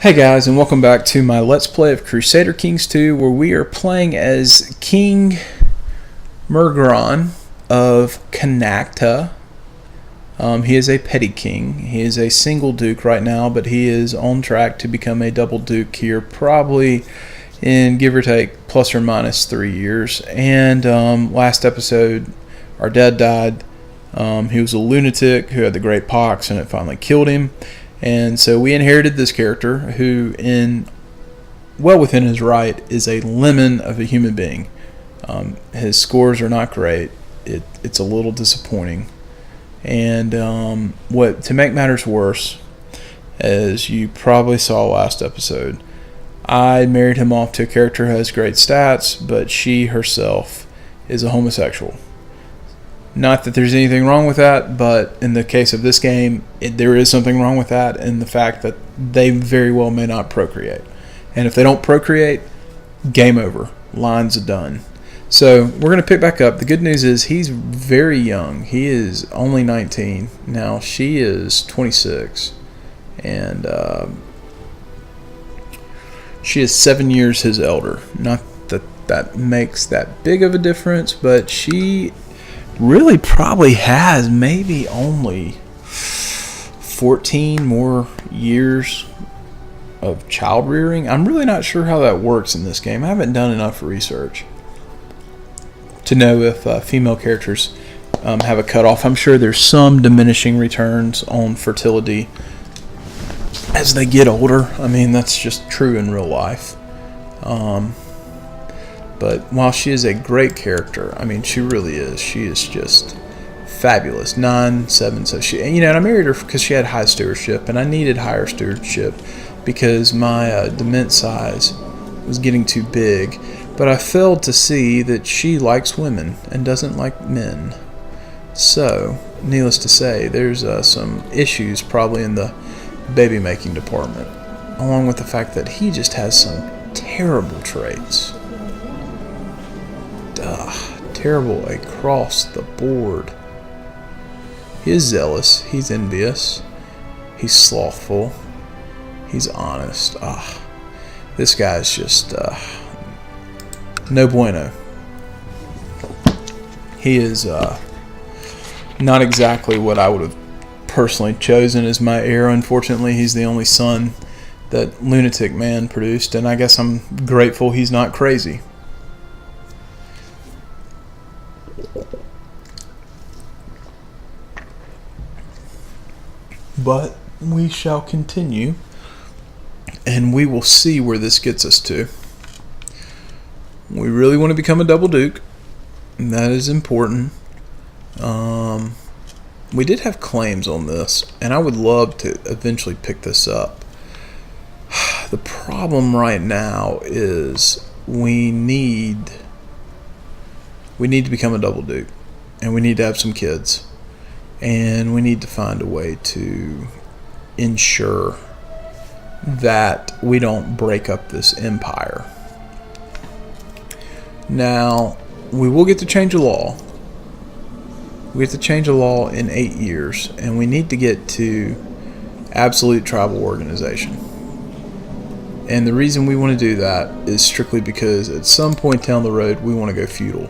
Hey guys, and welcome back to my Let's Play of Crusader Kings II, where we are playing as King Murgron of Canacta. He is a petty king. He is a single duke right now, but he is on track to become a double duke here, probably in give or take plus or minus 3 years. And last episode, our dad died. He was a lunatic who had the Great Pox, and it finally killed him. And so we inherited this character who, well within his right, is a lemon of a human being. His scores are not great. It's a little disappointing. And to make matters worse, as you probably saw last episode, I married him off to a character who has great stats, but she herself is a homosexual. Not that there's anything wrong with that, but in the case of this game, there is something wrong with that, and the fact that they very well may not procreate. And if they don't procreate, game over. Line's done. So we're going to pick back up. The good news is he's very young. He is only 19. Now she is 26. And she is 7 years his elder. Not that that makes that big of a difference, but she really probably has maybe only 14 more years of child rearing. I'm really not sure how that works in this game. I haven't done enough research to know if female characters have a cutoff. I'm sure there's some diminishing returns on fertility as they get older. I mean, that's just true in real life. But while she is a great character, I mean, she really is. She is just fabulous. 9-7. So she, and I married her because she had high stewardship, and I needed higher stewardship because my dement size was getting too big. But I failed to see that she likes women and doesn't like men. So, needless to say, there's some issues probably in the baby making department, along with the fact that he just has some terrible traits. Terrible across the board. He is zealous. He's envious. He's slothful. He's honest. This guy's just no bueno. He is not exactly what I would have personally chosen as my heir. Unfortunately, he's the only son that lunatic man produced, and I guess I'm grateful he's not crazy. But we shall continue, and we will see where this gets us to. We really want to become a double duke, and that is important. We did have claims on this, and I would love to eventually pick this up. The problem right now is we need to become a double duke, and we need to have some kids. And we need to find a way to ensure that we don't break up this empire. Now, we will get to change a law. We have to change a law in 8 years, and we need to get to absolute tribal organization. And the reason we want to do that is strictly because at some point down the road, we want to go feudal.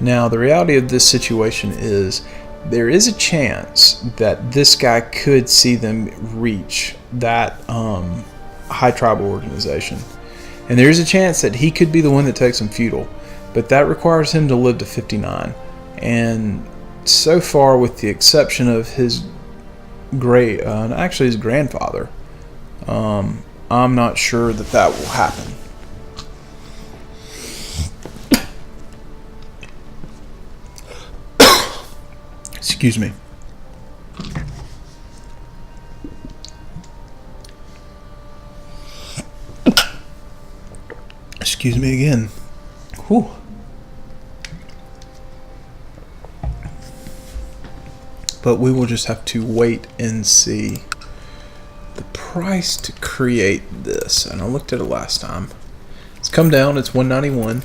Now, the reality of this situation is there is a chance that this guy could see them reach that high tribal organization. And there is a chance that he could be the one that takes them feudal. But that requires him to live to 59. And so far, with the exception of his his grandfather, I'm not sure that will happen. Excuse me. Excuse me again. Whew. But we will just have to wait and see. The price to create this, and I looked at it last time. It's come down. It's $191.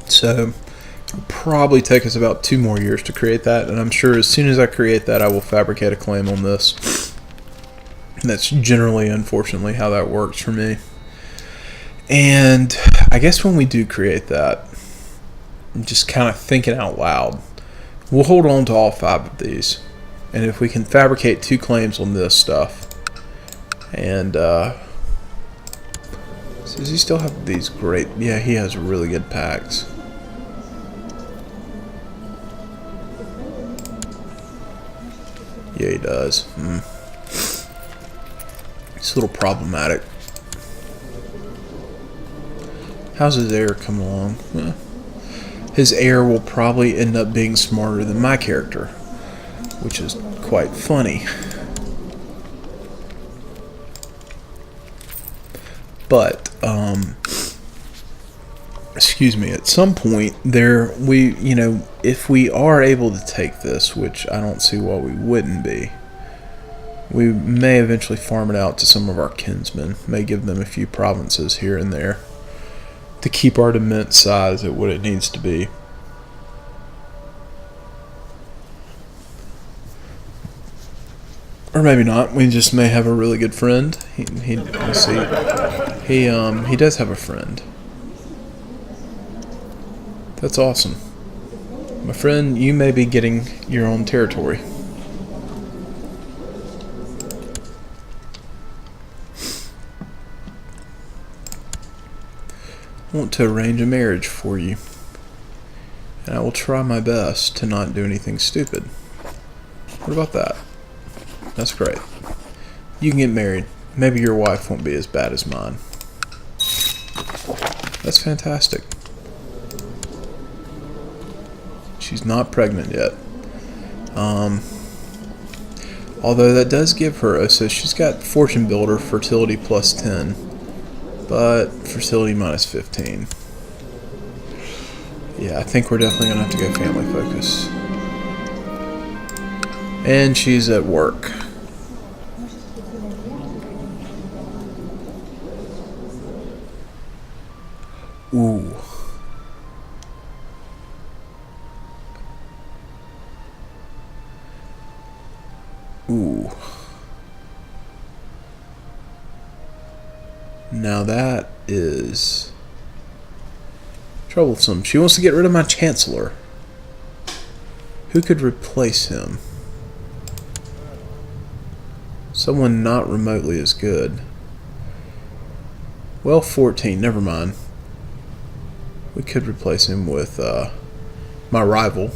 So It'll probably take us about 2 more years to create that, and I'm sure as soon as I create that, I will fabricate a claim on this. And that's generally, unfortunately, how that works for me. And I guess when we do create that, I'm just kind of thinking out loud, we'll hold on to all 5 of these. And if we can fabricate 2 claims on this stuff, and so does he still have these great? Yeah, he has really good packs. Yeah, he does. It's a little problematic. How's his heir come along? His heir will probably end up being smarter than my character, which is quite funny. But excuse me, at some point there, if we are able to take this, which I don't see why we wouldn't be, we may eventually farm it out to some of our kinsmen, may give them a few provinces here and there to keep our immense size at what it needs to be. Or maybe not. We just may have a really good friend. Let's see. He does have a friend. That's awesome. My friend, you may be getting your own territory. I want to arrange a marriage for you. And I will try my best to not do anything stupid. What about that? That's great. You can get married. Maybe your wife won't be as bad as mine. That's fantastic. She's not pregnant yet. Although that does give her, so she's got Fortune Builder, Fertility plus 10, but Fertility minus 15. Yeah, I think we're definitely going to have to go family focus. And she's at work. Ooh. Ooh. Now that is troublesome. She wants to get rid of my Chancellor. Who could replace him? Someone not remotely as good. Well, 14. Never mind. We could replace him with my rival.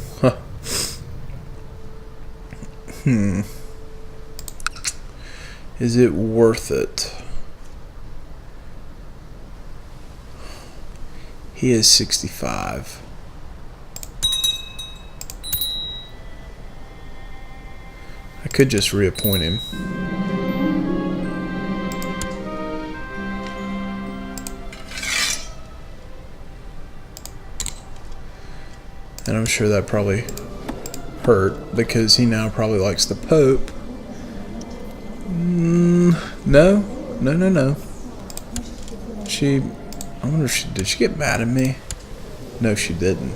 Is it worth it? He is 65. I could just reappoint him. And I'm sure that probably hurt because he now probably likes the Pope. No. I wonder if did she get mad at me? No, she didn't.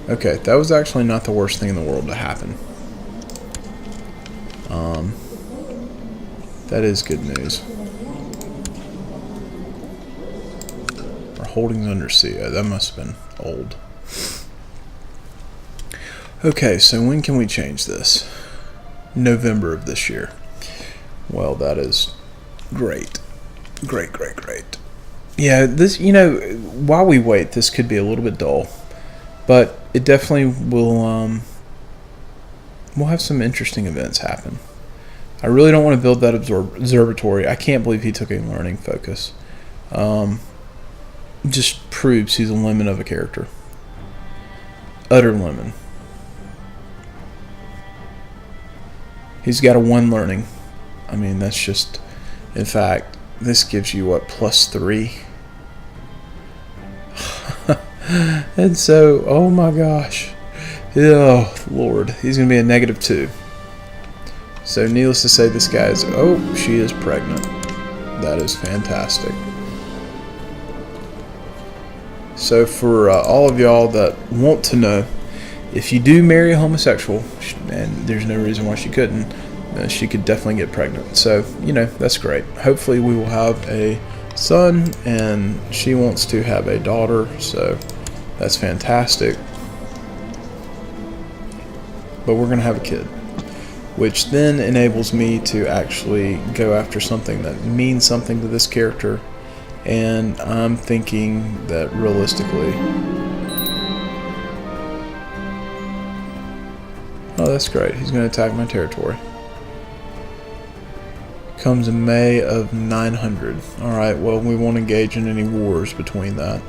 Okay, that was actually not the worst thing in the world to happen. That is good news. Our holdings under CO. That must have been old. Okay, so when can we change this? November of this year. Well, that is great. Great. Yeah, this, while we wait, this could be a little bit dull. But it definitely will, we'll have some interesting events happen. I really don't want to build that observatory. I can't believe he took a learning focus. Just proves he's a lemon of a character. Utter lemon. He's got a 1 learning. I mean, that's just... In fact, this gives you, what, +3? And so, oh my gosh. Oh, Lord. He's going to be a -2. So, needless to say, this guy is... Oh, she is pregnant. That is fantastic. So for all of y'all that want to know, if you do marry a homosexual, and there's no reason why she couldn't, she could definitely get pregnant. So, that's great. Hopefully we will have a son, and she wants to have a daughter, so that's fantastic. But we're going to have a kid, which then enables me to actually go after something that means something to this character. And I'm thinking that realistically... Oh, that's great. He's going to attack my territory. Comes in May of 900. Alright, well, we won't engage in any wars between that.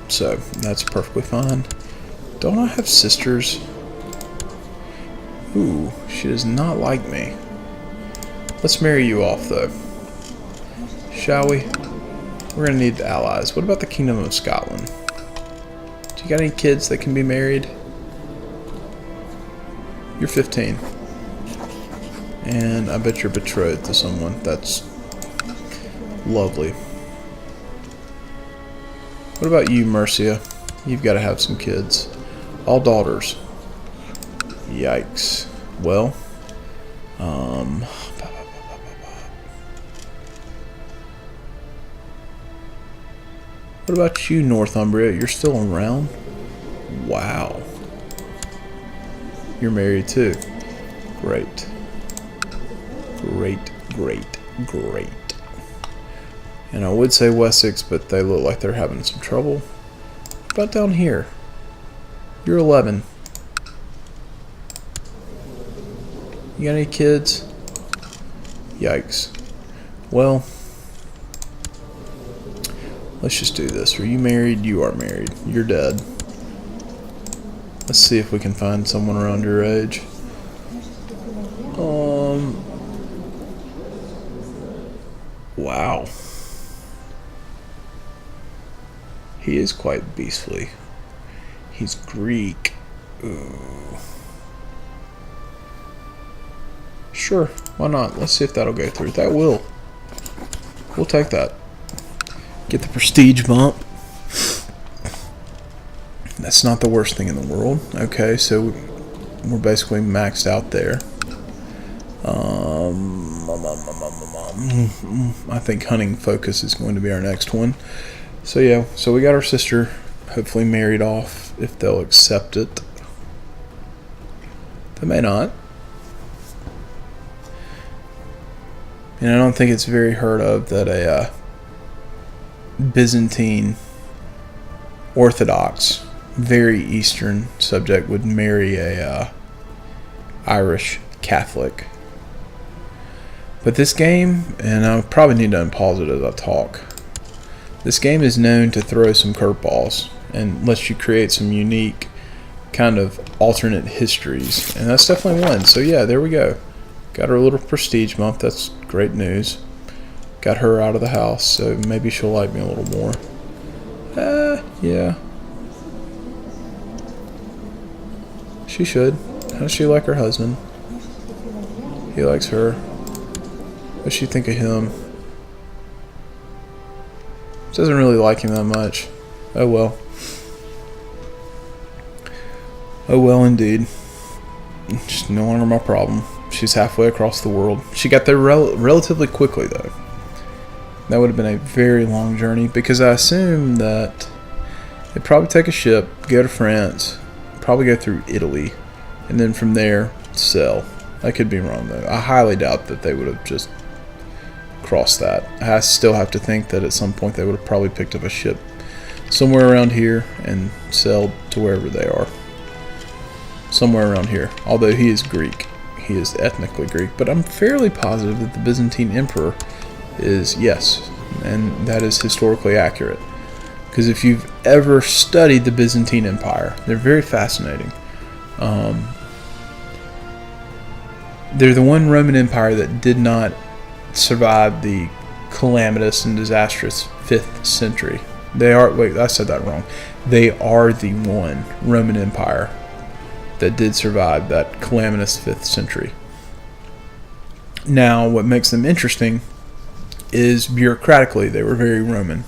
So, that's perfectly fine. Don't I have sisters? Ooh, she does not like me. Let's marry you off, though. Shall we? We're going to need allies. What about the Kingdom of Scotland? Do you got any kids that can be married? You're 15. And I bet you're betrothed to someone. That's lovely. What about you, Mercia? You've got to have some kids. All daughters. Yikes. Well, what about you, Northumbria? You're still around? Wow. You're married too. Great. Great. And I would say Wessex, but they look like they're having some trouble. What about down here? You're 11. You got any kids? Yikes. Well, let's just do this. Are you married? You are married. You're dead. Let's see if we can find someone around your age. Wow. He is quite beastly. He's Greek. Ooh. Sure, why not? Let's see if that'll go through. That will. We'll take that. Get the prestige bump. That's not the worst thing in the world. Okay, so we're basically maxed out there. I think hunting focus is going to be our next one. So yeah, so we got our sister hopefully married off if they'll accept it. They may not. And I don't think it's very heard of that a Byzantine Orthodox, very Eastern subject would marry a Irish Catholic. But this game, and I probably need to unpause it as I talk, this game is known to throw some curveballs and lets you create some unique kind of alternate histories, and that's definitely one. So yeah, there we go. Got her little prestige bump. That's great news. Got her out of the house, so maybe she'll like me a little more. Yeah. She should. How does she like her husband? He likes her. What does she think of him? She doesn't really like him that much. Oh well. Oh well indeed. Just no longer my problem. She's halfway across the world. She got there relatively quickly though. That would have been a very long journey because I assume that they'd probably take a ship, go to France, probably go through Italy, and then from there sail. I could be wrong though. I highly doubt that they would have just crossed that. I still have to think that at some point they would have probably picked up a ship somewhere around here and sailed to wherever they are. Somewhere around here. Although he is Greek. He is ethnically Greek. But I'm fairly positive that the Byzantine Emperor is, yes. And that is historically accurate. Because if you've ever studied the Byzantine Empire, they're very fascinating. They're the one Roman Empire that did not survive the calamitous and disastrous 5th century. Wait, I said that wrong. They are the one Roman Empire that did survive that calamitous 5th century. Now, what makes them interesting is bureaucratically, they were very Roman.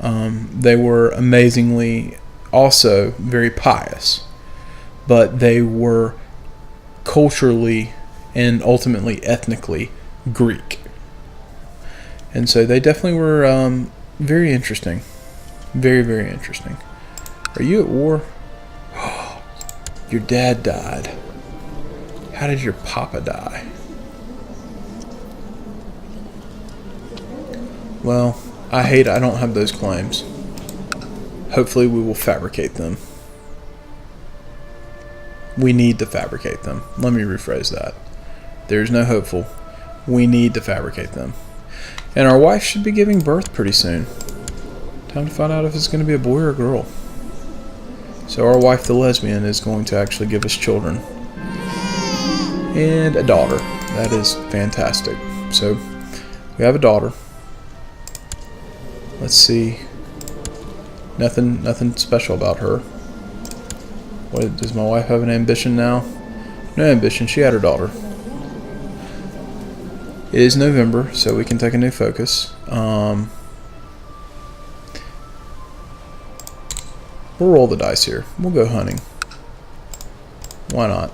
They were amazingly also very pious, but they were culturally and ultimately ethnically Greek. And so they definitely were very interesting. Very, very interesting. Are you at war? Your dad died. How did your papa die? Well, I don't have those claims. Hopefully we will fabricate them. We need to fabricate them. Let me rephrase that. There's no hopeful. We need to fabricate them. And our wife should be giving birth pretty soon. Time to find out if it's going to be a boy or a girl. So our wife, the lesbian, is going to actually give us children. And a daughter. That is fantastic. So we have a daughter. Let's see. Nothing special about her. What, does my wife have an ambition now? No ambition. She had her daughter. It is November, so we can take a new focus. We'll roll the dice here. We'll go hunting. Why not?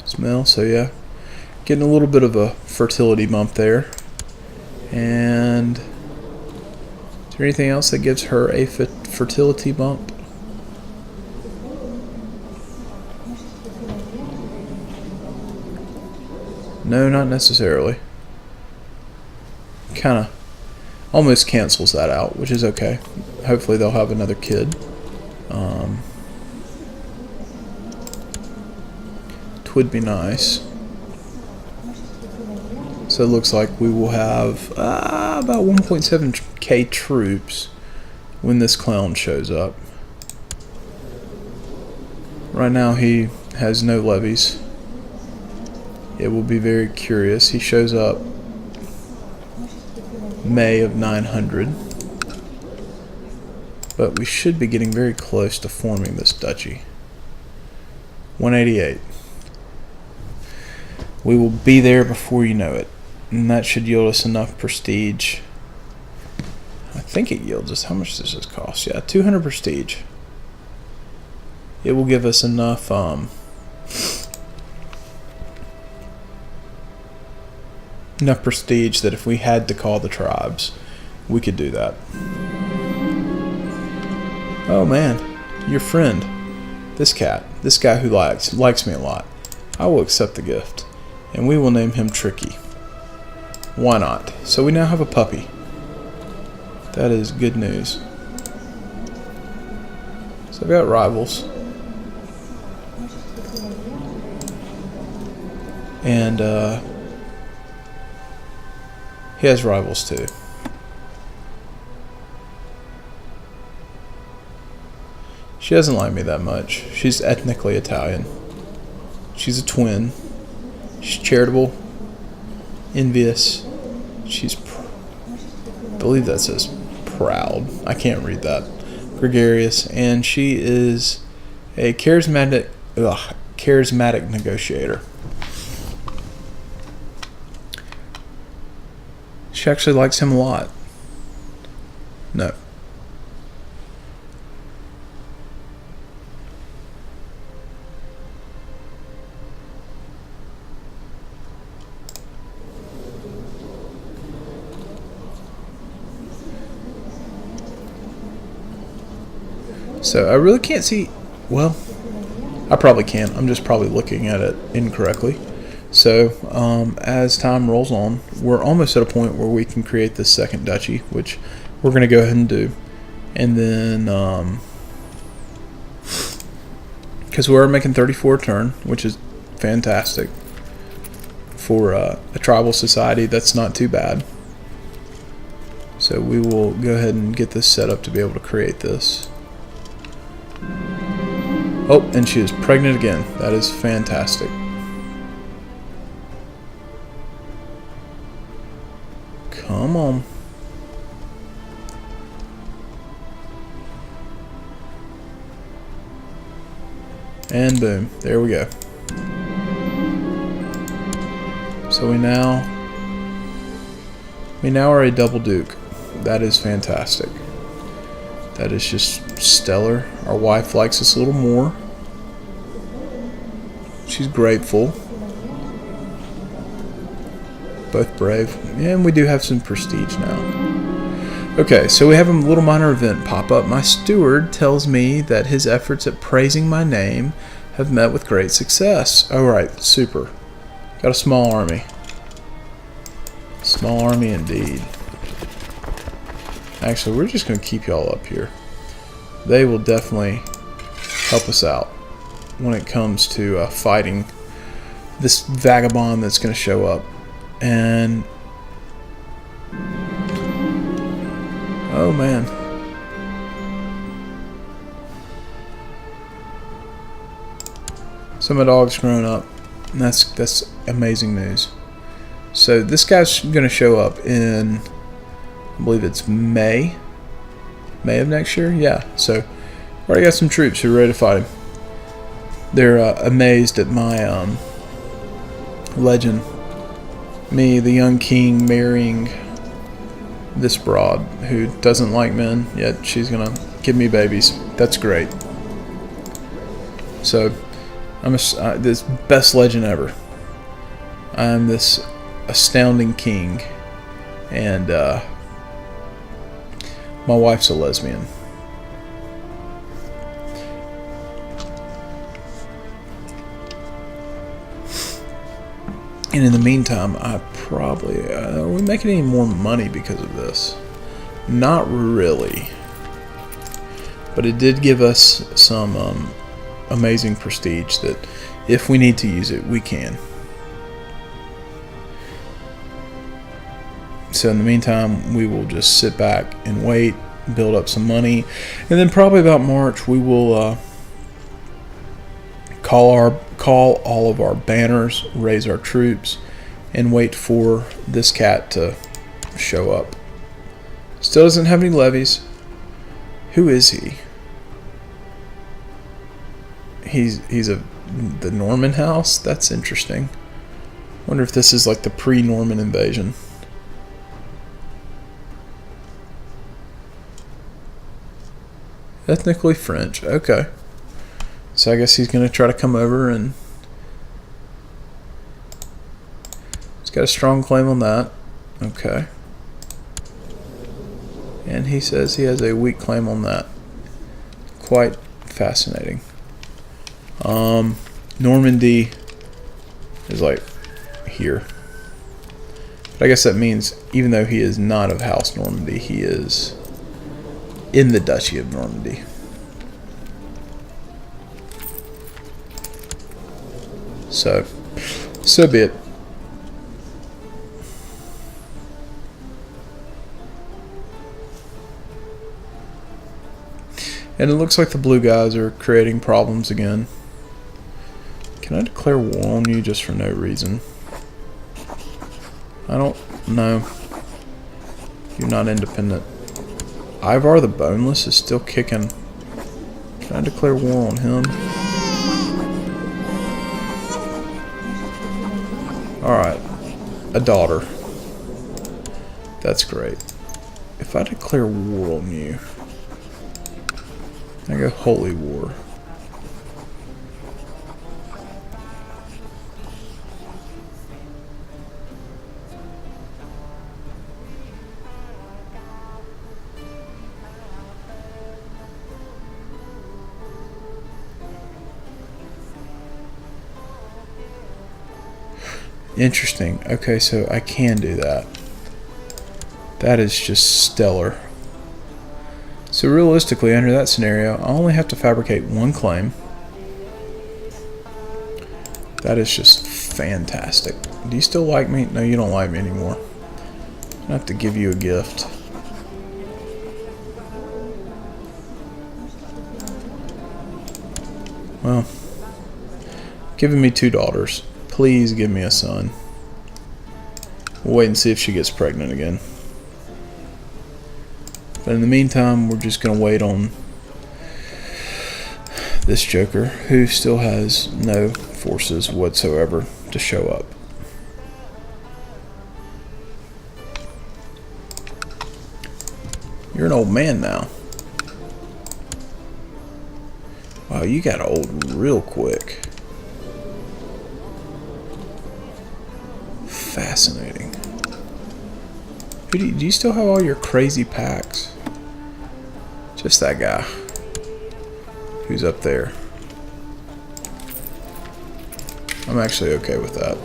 Smell, so yeah. Getting a little bit of a fertility bump there. And is there anything else that gives her a fertility bump? No, not necessarily. Kind of almost cancels that out, which is okay. Hopefully they'll have another kid. Twould be nice. So it looks like we will have about 1.7k troops when this clown shows up. Right now he has no levies. It will be very curious. He shows up May of 900. But we should be getting very close to forming this duchy. 188. We will be there before you know it. And that should yield us enough prestige. I think it yields us, how much does this cost? Yeah, 200 prestige. It will give us enough enough prestige that if we had to call the tribes, we could do that. Oh man, your friend, this cat, this guy who likes me a lot. I will accept the gift, and we will name him Tricky. Why not? So we now have a puppy. That is good news. So I've got rivals. And he has rivals too. She doesn't like me that much. She's ethnically Italian. She's a twin. She's charitable, envious. She's, I believe that says proud. I can't read that. Gregarious, and she is a charismatic negotiator. She actually likes him a lot. No. So I really can't see, well, I probably can. I'm just probably looking at it incorrectly. So as time rolls on, we're almost at a point where we can create this second duchy, which we're going to go ahead and do. And then, because we're making 34 a turn, which is fantastic for a tribal society, that's not too bad. So we will go ahead and get this set up to be able to create this. Oh, and she is pregnant again. That is fantastic. Come on. And boom. There we go. So we now We now are a double duke. That is fantastic. That is just stellar. Our wife likes us a little more. She's grateful. Both brave. And we do have some prestige now. Okay, so we have a little minor event pop up. My steward tells me that his efforts at praising my name have met with great success. Alright, super. Got a small army. Small army indeed. Actually, we're just going to keep y'all up here. They will definitely help us out when it comes to fighting this vagabond that's going to show up. And oh man, so my dog's grown up, and that's amazing news. So this guy's going to show up in, I believe it's May of next year. Yeah, so already got some troops who are ready to fight him. They're amazed at my legend. Me, the young king, marrying this broad who doesn't like men, yet she's gonna give me babies. That's great. So I'm this best legend ever. I'm this astounding king, and my wife's a lesbian. And in the meantime, I probably... are we making any more money because of this? Not really. But it did give us some amazing prestige that if we need to use it, we can. So in the meantime, we will just sit back and wait, build up some money. And then probably about March, we will... call all of our banners, raise our troops, and wait for this cat to show up. Still doesn't have any levies. Who is he? He's the Norman house? That's interesting. Wonder if this is like the pre-Norman invasion. Ethnically French. Okay. So I guess he's going to try to come over, and he's got a strong claim on that. Okay. And he says he has a weak claim on that. Quite fascinating. Normandy is like here. But I guess that means even though he is not of House Normandy, he is in the Duchy of Normandy. So be it. And it looks like the blue guys are creating problems again. Can I declare war on you just for no reason? I don't know. You're not independent. Ivar the Boneless is still kicking. Can I declare war on him? Alright. A daughter. That's great. If I declare war on you, I go holy war. Interesting. Okay, so I can do that. That is just stellar. So realistically, under that scenario, I only have to fabricate one claim. That is just fantastic. Do you still like me? No, you don't like me anymore. I have to give you a gift. Well, giving me 2 daughters. Please give me a son. We'll wait and see if she gets pregnant again. But in the meantime, we're just going to wait on this Joker, who still has no forces whatsoever to show up. You're an old man now. Wow, you got old real quick. Fascinating. Do you still have all your crazy packs? Just that guy who's up there. I'm actually okay with that.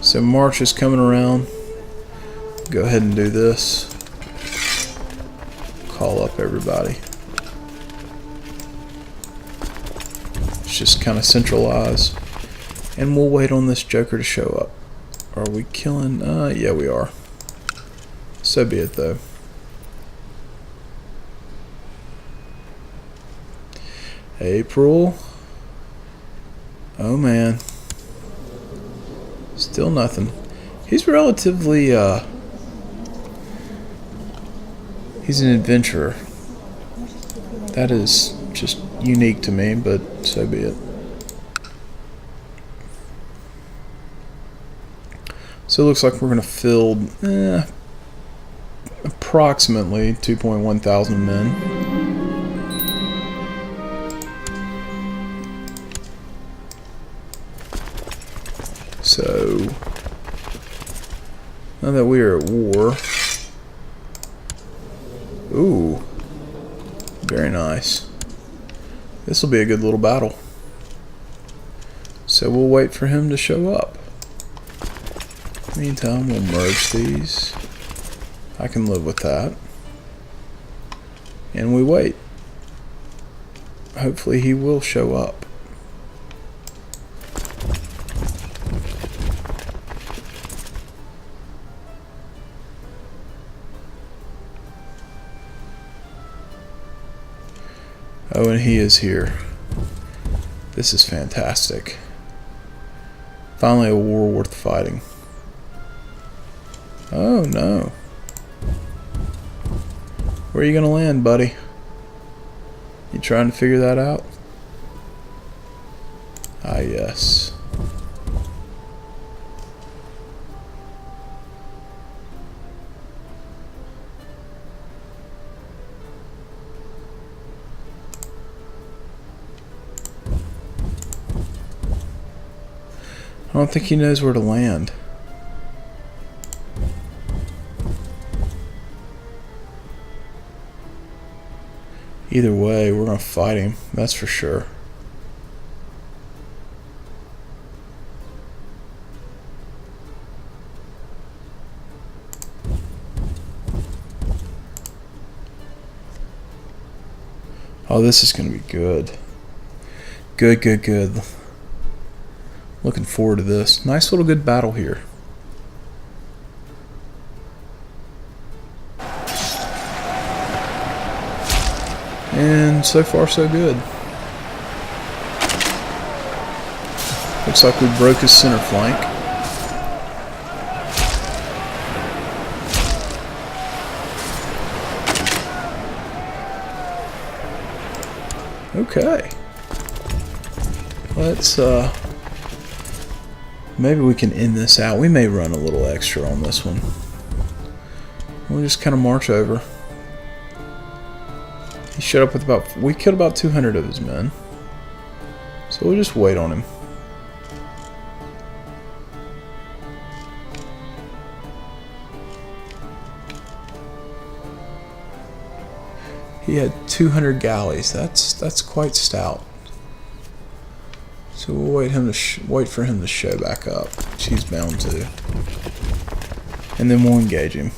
So March is coming around. Go ahead and do this. Call up everybody. Let's just kind of centralize. And we'll wait on this Joker to show up. Are we killing? Yeah, we are. So be it, though. April. Oh, man. Still nothing. He's relatively, he's an adventurer. That is just unique to me, but so be it. So it looks like we're going to field approximately 2.1 thousand men. So now that we are at war, ooh, very nice. This will be a good little battle. So we'll wait for him to show up. Meantime, we'll merge these. I can live with that. And we wait. Hopefully he will show up. Oh, and he is here. This is fantastic. Finally a war worth fighting. Oh no. Where are you gonna land, buddy? You trying to figure that out? Ah, yes. I don't think he knows where to land. Either way, we're going to fight him, that's for sure. Oh, this is going to be good. Good. Looking forward to this. Nice little good battle here. And so far so good. Looks like we broke his center flank. Okay. Let's maybe we can end this out. We may run a little extra on this one. We'll just kind of march over. He showed up with we killed about 200 of his men. So we'll just wait on him. He had 200 galleys. That's quite stout. So we'll wait for him to show back up, which he's bound to. And then we'll engage him.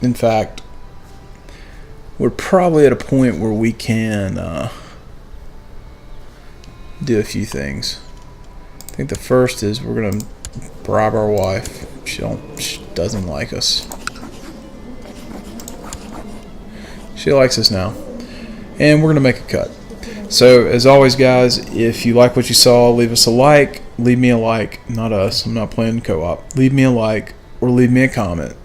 In fact, we're probably at a point where we can do a few things. I think the first is we're going to bribe our wife. She doesn't like us. She likes us now. And we're going to make a cut. So, as always, guys, if you like what you saw, leave us a like. Leave me a like. Not us. I'm not playing co-op. Leave me a like or leave me a comment.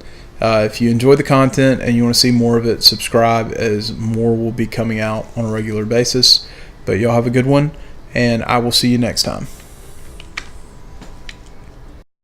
If you enjoy the content and you want to see more of it, subscribe, as more will be coming out on a regular basis. But y'all have a good one, and I will see you next time.